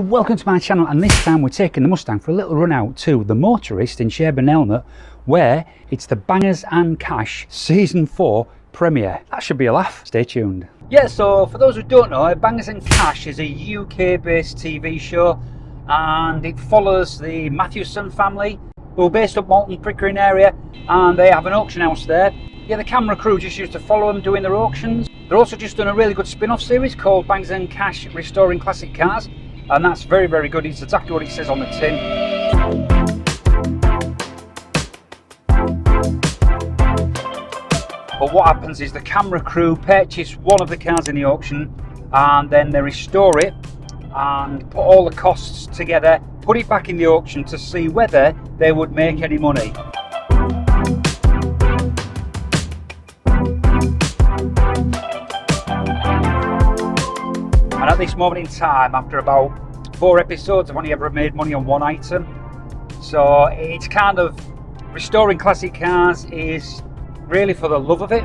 Welcome to my channel, and this time we're taking the Mustang for a little run out to the Motorist in Sherburn Elmet, where it's the Bangers and Cash Season 4 premiere. That should be a laugh. Stay tuned. Yeah, so for those who don't know, Bangers and Cash is a UK based TV show, and it follows the Mathewson family, who are based up Malton Pickering area, and they have an auction house there. Yeah, the camera crew just used to follow them doing their auctions. They're also just done a really good spin-off series called Bangers and Cash Restoring Classic Cars. And that's very, very good. It's exactly what it says on the tin. But what happens is the camera crew purchase one of the cars in the auction, and then they restore it and put all the costs together, put it back in the auction to see whether they would make any money. And at this moment in time, after about 4 episodes, I've only ever made money on one item. So it's kind of, restoring classic cars is really for the love of it.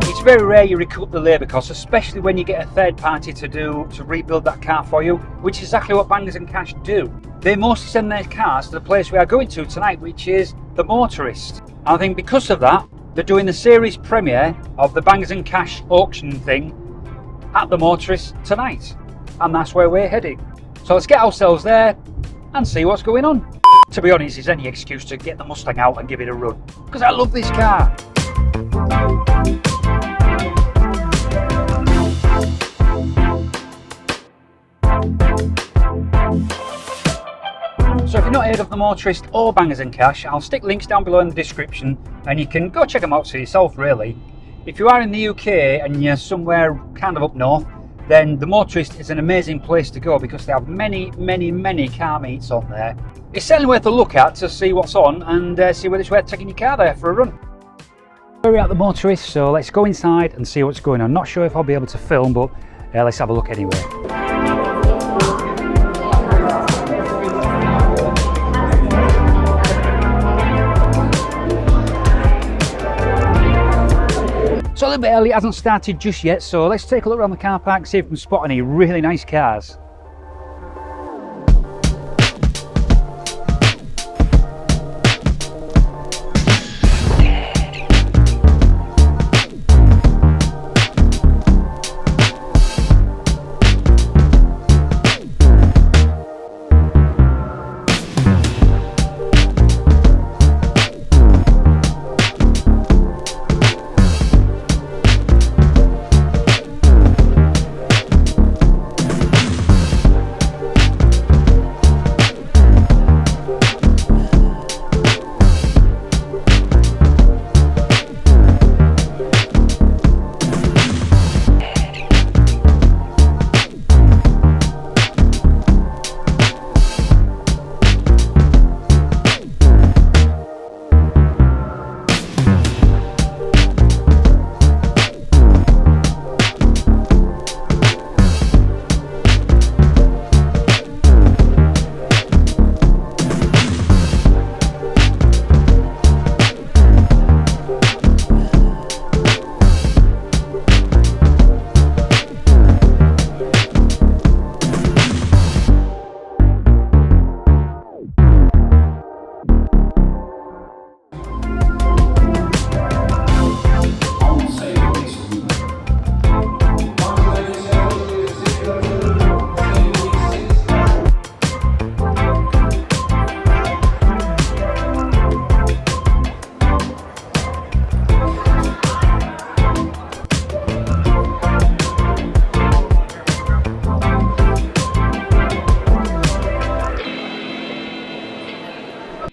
It's very rare you recoup the labour costs, especially when you get a third party to rebuild that car for you, which is exactly what Bangers and Cash do. They mostly send their cars to the place we are going to tonight, which is the Motorist. And I think because of that, they're doing the series premiere of the Bangers and Cash auction thing at the Motorist tonight, and that's where we're heading. So let's get ourselves there and see what's going on. To be honest, it's any excuse to get the Mustang out and give it a run, because I love this car. So if you're not heard of the Motorist or Bangers and Cash, I'll stick links down below in the description and you can go check them out for yourself really. If you are in the UK and you're somewhere kind of up north, then the Motorist is an amazing place to go because they have many car meets on there. It's certainly worth a look at to see what's on and see whether it's worth taking your car there for a run. We're at the Motorist, so let's go inside and see what's going on. Not sure if I'll be able to film, but let's have a look anyway. So a little bit early, it hasn't started just yet, so let's take a look around the car park, see if we can spot any really nice cars.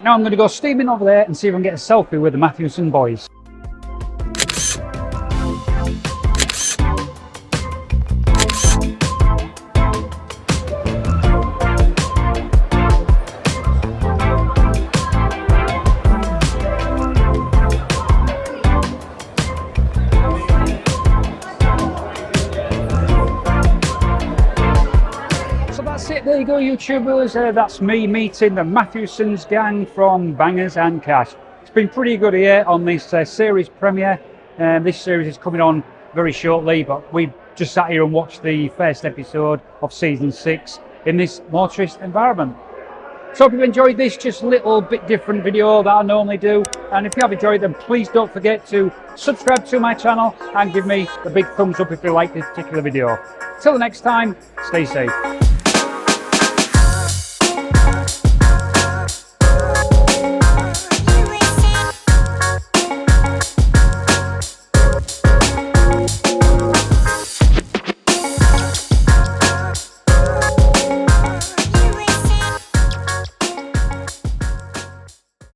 Now I'm going to go steaming over there and see if I can get a selfie with the Mathewson boys. There you go, YouTubers, that's me meeting the Mathewson's gang from Bangers and Cash. It's been pretty good here on this series premiere. This series is coming on very shortly, but we just sat here and watched the first episode of season 6 in this motorist environment. So if you've enjoyed this just little bit different video that I normally do, and if you have enjoyed them, please don't forget to subscribe to my channel and give me a big thumbs up if you like this particular video. Till the next time, stay safe.